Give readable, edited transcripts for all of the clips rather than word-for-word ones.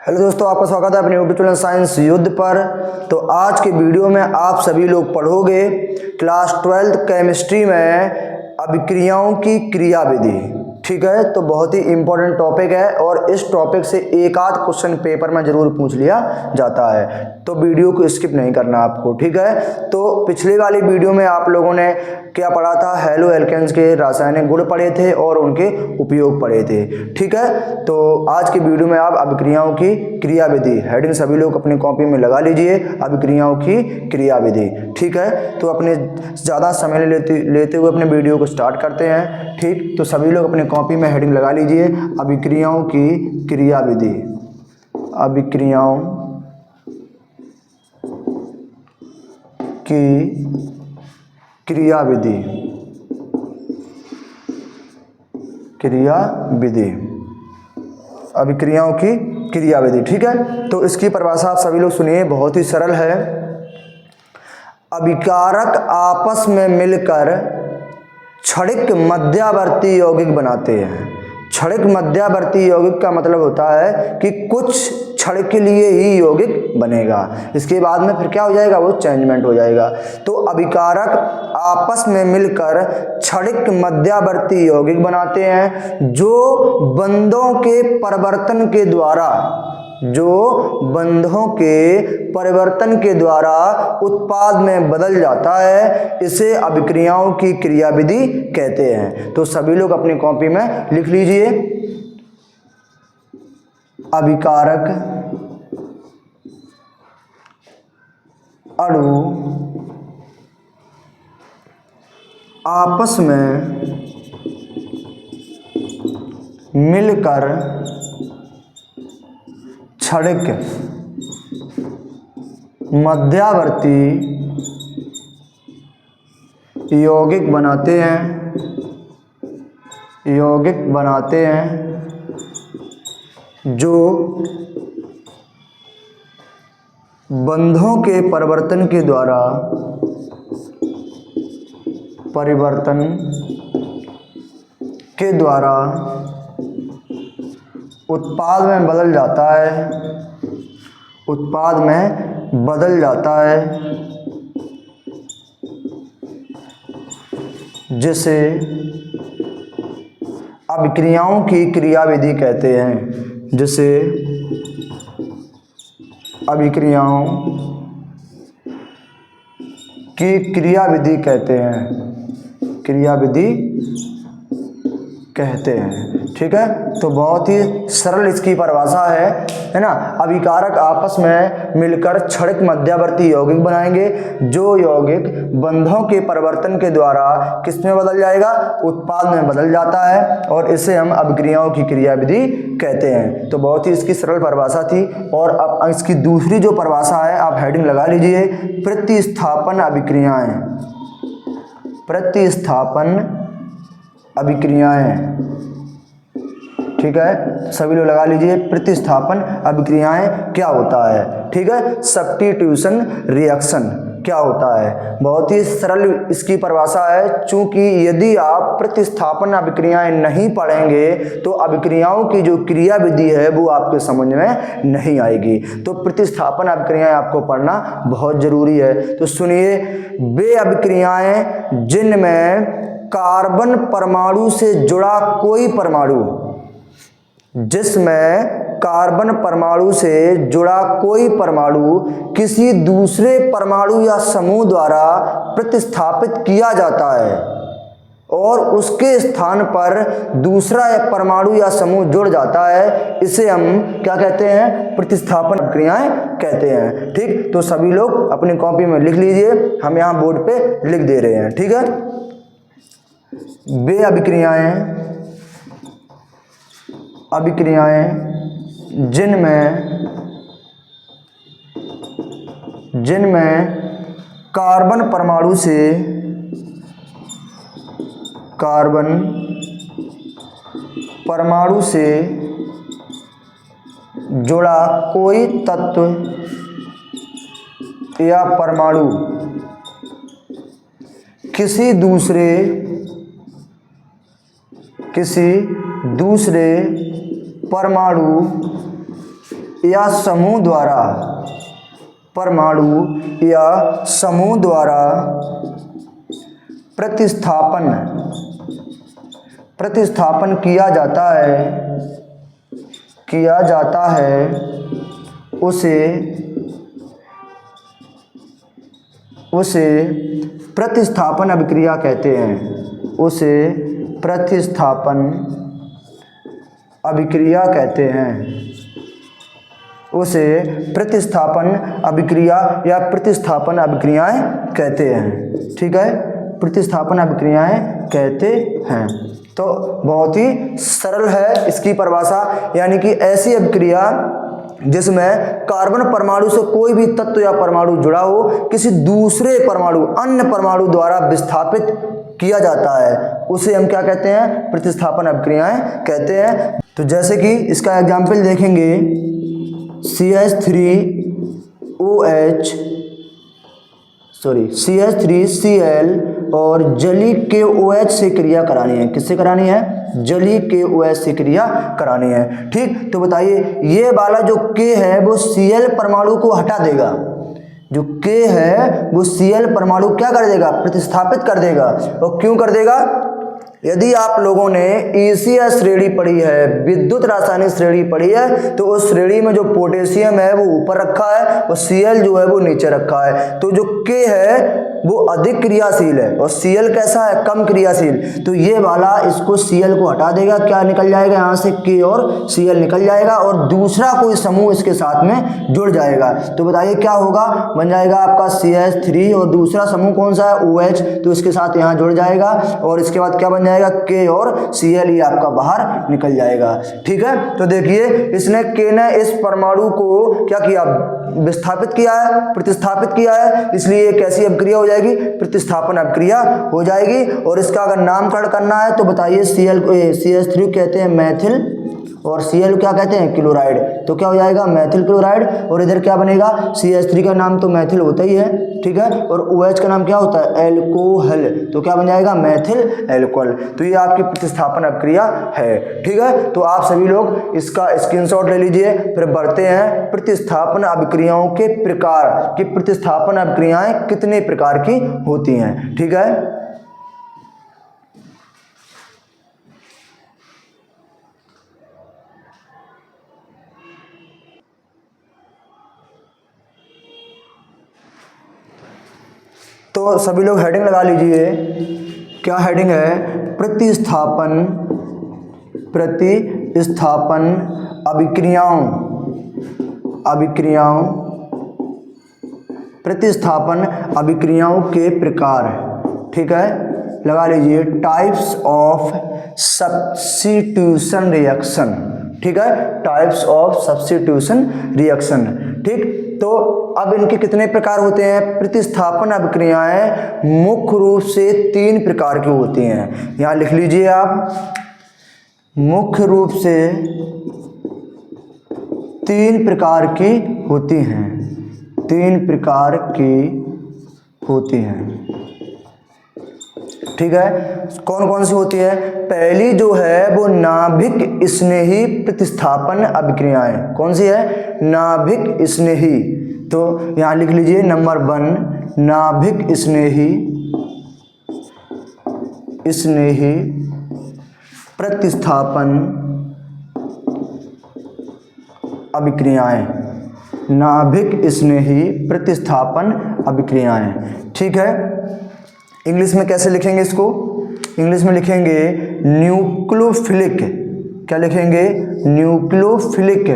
Hello दोस्तों, आपका स्वागत है अपने यूट्यूब चैनल साइंस युद्ध पर। तो आज के वीडियो में आप सभी लोग पढ़ोगे क्लास 12th केमिस्ट्री में अभिक्रियाओं की क्रियाविधि। ठीक है, तो बहुत ही इंपॉर्टेंट टॉपिक है और इस टॉपिक से एक आध क्वेश्चन पेपर में जरूर पूछ लिया जाता है, तो वीडियो को स्किप नहीं करना आपको। ठीक है, तो पिछले वाली वीडियो में आप लोगों ने क्या पढ़ा था, हेलो एल्केन्स के रासायनिक गुण पढ़े थे और उनके उपयोग पढ़े थे। ठीक है, तो आज की वीडियो में आप अभिक्रियाओं की क्रियाविधि, हेडिंग सभी लोग अपनी कॉपी में लगा लीजिए, अभिक्रियाओं की क्रियाविधि। ठीक है, तो अपने ज़्यादा समय लेते हुए अपने वीडियो को स्टार्ट करते हैं। ठीक, तो सभी लोग अपने कॉपी में हेडिंग लगा लीजिए, अभिक्रियाओं की क्रियाविधि। अभिक्रियाओं की क्रियाविधि, क्रियाविधि, अभिक्रियाओं की क्रियाविधि। ठीक है, तो इसकी परिभाषा आप सभी लोग सुनिए, बहुत ही सरल है। अभिकारक आपस में मिलकर क्षणिक मध्यावर्ती यौगिक बनाते हैं। क्षणिक मध्यावर्ती यौगिक का मतलब होता है कि कुछ क्षण के लिए ही यौगिक बनेगा, इसके बाद में फिर क्या हो जाएगा, वो चेंजमेंट हो जाएगा। तो अभिकारक आपस में मिलकर क्षणिक मध्यावर्ती यौगिक बनाते हैं जो बंधों के परिवर्तन के द्वारा, उत्पाद में बदल जाता है। इसे अभिक्रियाओं की क्रियाविधि कहते हैं। तो सभी लोग अपनी कॉपी में लिख लीजिए, अभिकारक अणु आपस में मिलकर क्षणिक मध्यावर्ती यौगिक बनाते हैं जो बंधों के परिवर्तन के द्वारा उत्पाद में बदल जाता है, जिसे अभिक्रियाओं की क्रियाविधि कहते हैं। जिसे अभिक्रियाओं की क्रियाविधि कहते हैं। ठीक है, तो बहुत ही सरल इसकी परिभाषा है ना। अभिकारक आपस में मिलकर क्षणिक मध्यावर्ती यौगिक बनाएंगे जो यौगिक बंधों के परिवर्तन के द्वारा किस में बदल जाएगा, उत्पाद में बदल जाता है, और इसे हम अभिक्रियाओं की क्रियाविधि कहते हैं। तो बहुत ही इसकी सरल परिभाषा थी। और अब इसकी दूसरी जो परिभाषा है, आप हेडिंग लगा लीजिए, प्रतिस्थापन अभिक्रियाएं। प्रतिस्थापन अभिक्रियाएं। ठीक है, सभी लोग लगा लीजिए, प्रतिस्थापन अभिक्रियाएं क्या होता है। ठीक है, सब्स्टिट्यूशन रिएक्शन क्या होता है। बहुत ही सरल इसकी परिभाषा है। चूंकि यदि आप प्रतिस्थापन अभिक्रियाएं नहीं पढ़ेंगे तो अभिक्रियाओं की जो क्रियाविधि है वो आपके समझ में नहीं आएगी। तो प्रतिस्थापन अभिक्रियाएं आपको पढ़ना बहुत जरूरी है। तो सुनिए, वे अभिक्रियाएं जिनमें कार्बन परमाणु से जुड़ा कोई परमाणु, जिसमें कार्बन परमाणु से जुड़ा कोई परमाणु किसी दूसरे परमाणु या समूह द्वारा प्रतिस्थापित किया जाता है और उसके स्थान पर दूसरा परमाणु या समूह जुड़ जाता है, इसे हम क्या कहते हैं, प्रतिस्थापन अभिक्रियाएं कहते हैं। ठीक, तो सभी लोग अपनी कॉपी में लिख लीजिए, हम यहाँ बोर्ड पे लिख दे रहे हैं। ठीक है, वे अभिक्रियाएं जिनमें कार्बन परमाणु से जुड़ा कोई तत्व या परमाणु किसी दूसरे परमाणु या समूह द्वारा, परमाणु या समूह द्वारा प्रतिस्थापन किया जाता है उसे प्रतिस्थापन अभिक्रिया कहते हैं। उसे प्रतिस्थापन अभिक्रिया कहते हैं। उसे प्रतिस्थापन अभिक्रिया या प्रतिस्थापन अभिक्रियाएं कहते हैं। ठीक है, प्रतिस्थापन अभिक्रियाएं कहते हैं। तो बहुत ही सरल है इसकी परिभाषा, यानी कि ऐसी अभिक्रिया जिसमें कार्बन परमाणु से कोई भी तत्व या परमाणु जुड़ा हो किसी दूसरे परमाणु, अन्य परमाणु द्वारा विस्थापित किया जाता है, उसे हम क्या कहते हैं? प्रतिस्थापन अभिक्रियाएं कहते हैं। तो जैसे कि इसका एग्जाम्पल देखेंगे, CH3Cl और जली KOH से क्रिया करानी है। किससे करानी है? जली KOH से क्रिया करानी है। ठीक, तो बताइए ये वाला जो K है वो Cl परमाणु को हटा देगा। जो K है वो Cl परमाणु क्या कर देगा? प्रतिस्थापित कर देगा। और क्यों कर देगा? यदि आप लोगों ने ECS श्रेणी पढ़ी है, विद्युत रासायनिक श्रेणी पढ़ी है, तो उस श्रेणी में जो पोटेशियम है वो ऊपर रखा है और Cl जो है वो नीचे रखा है। तो जो K है वो अधिक क्रियाशील है और Cl कैसा है? कम क्रियाशील। तो ये वाला इसको Cl को हटा देगा, क्या निकल जाएगा यहाँ से? K और Cl निकल जाएगा और दूसरा कोई समूह इसके साथ में जुड़ जाएगा। तो बताइए क्या होगा? बन जाएगा आपका CH3 और दूसरा समूह कौन सा है? OH। तो इसके साथ यहाँ जुड़ जाएगा और इसके बाद क्या बन जाएगा? K और Cl ये आपका बाहर निकल जाएगा। ठीक है, तो देखिए इसने K ने इस परमाणु को क्या किया? विस्थापित किया है, प्रतिस्थापित किया है, इसलिए ये कैसी अभिक्रिया हो जाएगी? प्रतिस्थापन अभिक्रिया हो जाएगी। और इसका अगर नामकरण करना है तो बताइए CH3 कहते हैं मैथिल और Cl क्या कहते हैं? क्लोराइड। तो क्या हो जाएगा? मैथिल क्लोराइड। और इधर क्या बनेगा? CH3 का नाम तो मैथिल होता ही है, ठीक है, और OH का नाम क्या होता है? एल्कोहल। तो क्या बन जाएगा? मैथिल एल्कोहल। तो ये आपकी प्रतिस्थापन अभिक्रिया है। ठीक है, तो आप सभी लोग इसका स्क्रीनशॉट ले लीजिए। फिर बढ़ते हैं प्रतिस्थापन अभिक्रियाओं के प्रकार कि प्रतिस्थापन अभिक्रियाएं कितने प्रकार की होती हैं। ठीक है, तो सभी लोग हेडिंग लगा लीजिए। क्या हेडिंग है? प्रतिस्थापन अभिक्रियाओं प्रतिस्थापन अभिक्रियाओं के प्रकार। ठीक है, लगा लीजिए। Types of substitution reaction. ठीक है, टाइप्स ऑफ सब्स्टिट्यूशन रिएक्शन। ठीक, तो अब इनके कितने प्रकार होते हैं? प्रतिस्थापन अभिक्रियाएं मुख्य रूप से 3 प्रकार की होती हैं। यहां लिख लीजिए आप, मुख्य रूप से 3 प्रकार की होती हैं। 3 प्रकार की होती हैं। ठीक है, कौन कौन सी होती है? पहली जो है वो नाभिक स्नेही प्रतिस्थापन अभिक्रियाएं। कौन सी है? नाभिक स्नेही। तो यहां लिख लीजिए नंबर 1, नाभिक स्नेही प्रतिस्थापन अभिक्रियाएं। नाभिक स्नेही प्रतिस्थापन अभिक्रियाएं। ठीक है, इंग्लिश में कैसे लिखेंगे इसको? इंग्लिश में लिखेंगे न्यूक्लियोफिलिक। क्या लिखेंगे? न्यूक्लियोफिलिक।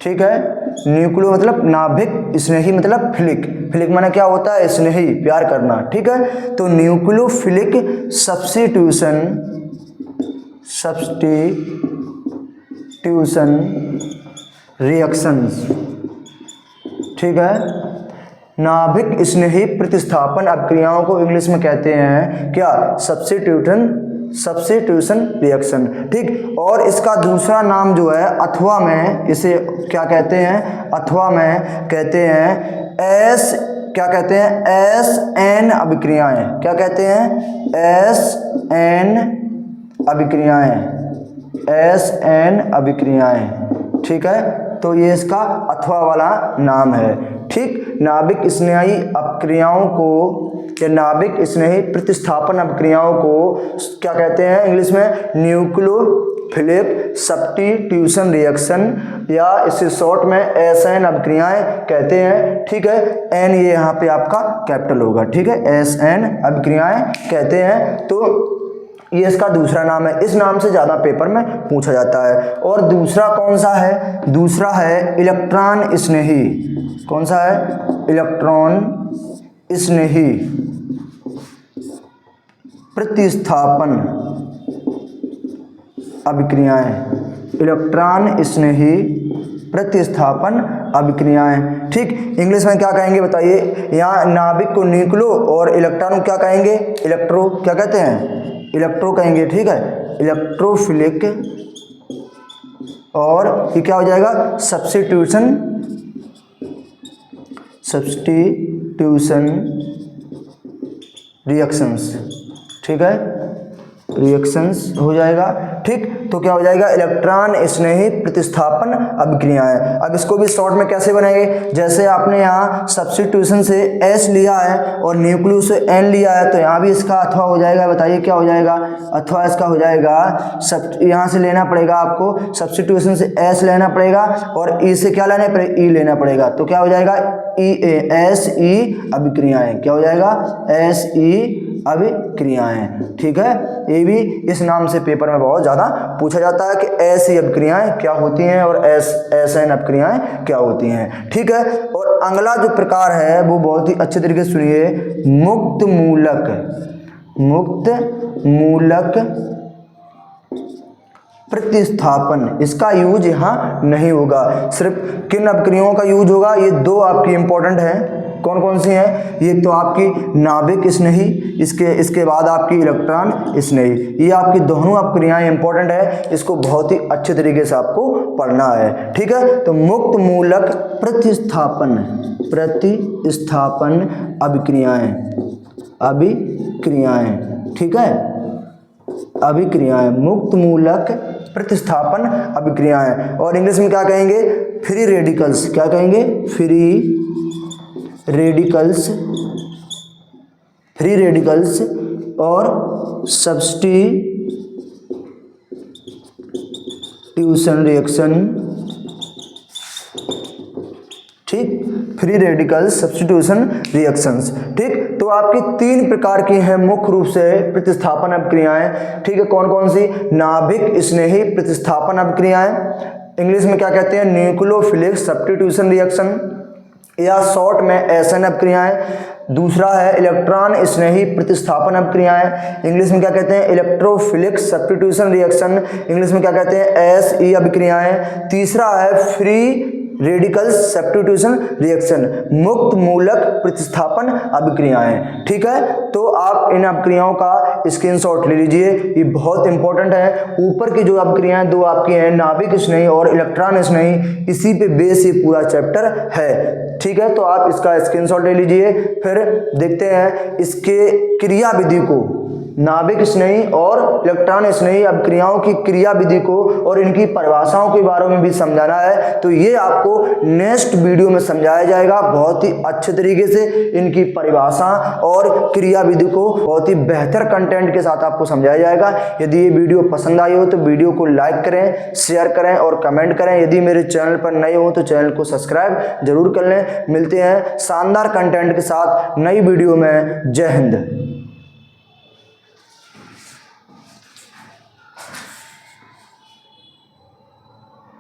ठीक है, न्यूक्लियो मतलब नाभिक, स्नेही मतलब फिलिक। फिलिक माने क्या होता है? स्नेही, प्यार करना। ठीक है, तो न्यूक्लियोफिलिक सब्स्टिट्यूशन रिएक्शंस। ठीक है, नाभिक स्नेही प्रतिस्थापन अभिक्रियाओं को इंग्लिश में कहते हैं क्या? Substitution reaction. ठीक, और इसका दूसरा नाम जो है अथवा में इसे क्या कहते हैं? अथवा में कहते हैं क्या कहते हैं? SN अभिक्रियाएं। क्या कहते हैं? SN अभिक्रियाएं। ठीक है, तो ये इसका अथवा वाला नाम है। ठीक, नाभिक स्नेही अपक्रियाओं को या नाभिक स्नेही प्रतिस्थापन अपक्रियाओं को क्या कहते हैं इंग्लिश में? न्यूक्लियोफिलिक सब्स्टिट्यूशन रिएक्शन, या इसे शॉर्ट में एसएन अभिक्रियाएं कहते हैं। ठीक है, एन ये यहाँ पे आपका कैपिटल होगा। ठीक है, एसएन अभिक्रियाएं कहते हैं। तो ये इसका दूसरा नाम है, इस नाम से ज़्यादा पेपर में पूछा जाता है। और दूसरा कौन सा है? दूसरा है इलेक्ट्रॉन स्नेही। कौन सा है? इलेक्ट्रॉन स्नेही प्रतिस्थापन अभिक्रियाएं। इलेक्ट्रॉन स्नेही प्रतिस्थापन अभिक्रियाएं। ठीक, इंग्लिश में क्या कहेंगे बताइए? यहाँ नाभिक को न्यूक्लियो और इलेक्ट्रॉन को क्या कहेंगे? इलेक्ट्रो। क्या कहते हैं? इलेक्ट्रो कहेंगे। ठीक है, इलेक्ट्रोफिलिक, और ये क्या हो जाएगा? Substitution reactions. ठीक है, रिएक्शंस हो जाएगा। ठीक, तो क्या हो जाएगा? इलेक्ट्रॉन स्नेही प्रतिस्थापन अभिक्रियाएं। अब इसको भी शॉर्ट में कैसे बनाएंगे? जैसे आपने यहाँ सब्स्टिट्यूशन से S लिया है और न्यूक्लियो से N लिया है, तो यहाँ भी इसका अथवा हो जाएगा। बताइए क्या हो जाएगा? अथवा इसका हो जाएगा, यहाँ से लेना पड़ेगा आपको, सब्स्टिट्यूशन से S लेना पड़ेगा और E से क्या लेना पड़ेगा? E लेना पड़ेगा। तो क्या हो जाएगा? SE अभिक्रियाएं। क्या हो जाएगा? SE अभिक्रियाएं। ठीक है, ये भी इस नाम से पेपर में बहुत ज़्यादा पूछा जाता है कि ऐसी अभिक्रियाएं क्या होती हैं और एसएन अभिक्रियाएं क्या होती हैं। ठीक है, और अगला जो प्रकार है वो बहुत ही अच्छे तरीके से सुनिए, मुक्त मूलक प्रतिस्थापन। इसका यूज यहाँ नहीं होगा, सिर्फ किन अभिक्रियाओं का यूज होगा? ये दो आपकी इंपॉर्टेंट हैं। कौन कौन सी हैं? ये तो आपकी नाभिक स्नेही, इसके बाद आपकी इलेक्ट्रॉन स्नेही। ये आपकी दोनों अभिक्रियाएं इंपॉर्टेंट है, इसको बहुत ही अच्छे तरीके से आपको पढ़ना है। ठीक है, तो मुक्त मूलक प्रतिस्थापन अभिक्रियाएं। ठीक है, अभिक्रियाएं, मुक्त मूलक प्रतिस्थापन अभिक्रियाएं। और इंग्लिश में क्या कहेंगे? Free radicals. क्या कहेंगे? फ्री रेडिकल्स और सब्स्टिट्यूशन रिएक्शन। ठीक, फ्री रेडिकल्स, सब्स्टिट्यूशन रिएक्शंस। ठीक, तो आपकी तीन प्रकार की हैं मुख्य रूप से प्रतिस्थापन अभिक्रियाएं। ठीक है, कौन कौन सी? नाभिक स्नेही प्रतिस्थापन अभिक्रियाएं, इंग्लिश में क्या कहते हैं? न्यूक्लियोफिलिक सब्स्टिट्यूशन रिएक्शन, या शॉर्ट में एसएन अभिक्रियाएं। दूसरा है इलेक्ट्रॉन स्नेही प्रतिस्थापन अभिक्रियाएं, इंग्लिश में क्या कहते हैं? इलेक्ट्रोफिलिक सब्स्टिट्यूशन रिएक्शन, इंग्लिश में क्या कहते हैं? एसई अभिक्रियाएं। तीसरा है फ्री रेडिकल्स सब्स्टिट्यूशन रिएक्शन, मुक्त मूलक प्रतिस्थापन अभिक्रियाएं। ठीक है, तो आप इन अभिक्रियाओं का स्क्रीनशॉट ले लीजिए, ये बहुत इंपॉर्टेंट है। ऊपर की जो अभिक्रियाएं दो आपकी हैं, नाभिक स्नेही और इलेक्ट्रॉन स्नेही, इसी पे बेस ये पूरा चैप्टर है। ठीक है, तो आप इसका स्क्रीनशॉट ले लीजिए। फिर देखते हैं इसके क्रिया विधि को, नाभिक स्नेही और इलेक्ट्रॉन स्नेही अभिक्रियाओं की क्रिया विधि को और इनकी परिभाषाओं के बारे में भी समझाना है। तो ये आपको नेक्स्ट वीडियो में समझाया जाएगा बहुत ही अच्छे तरीके से। इनकी परिभाषा और क्रिया विधि को बहुत ही बेहतर कंटेंट के साथ आपको समझाया जाएगा। यदि ये वीडियो पसंद आई हो तो वीडियो को लाइक करें, शेयर करें और कमेंट करें। यदि मेरे चैनल पर नए हो तो चैनल को सब्सक्राइब जरूर कर लें। मिलते हैं शानदार कंटेंट के साथ नई वीडियो में। जय हिंद।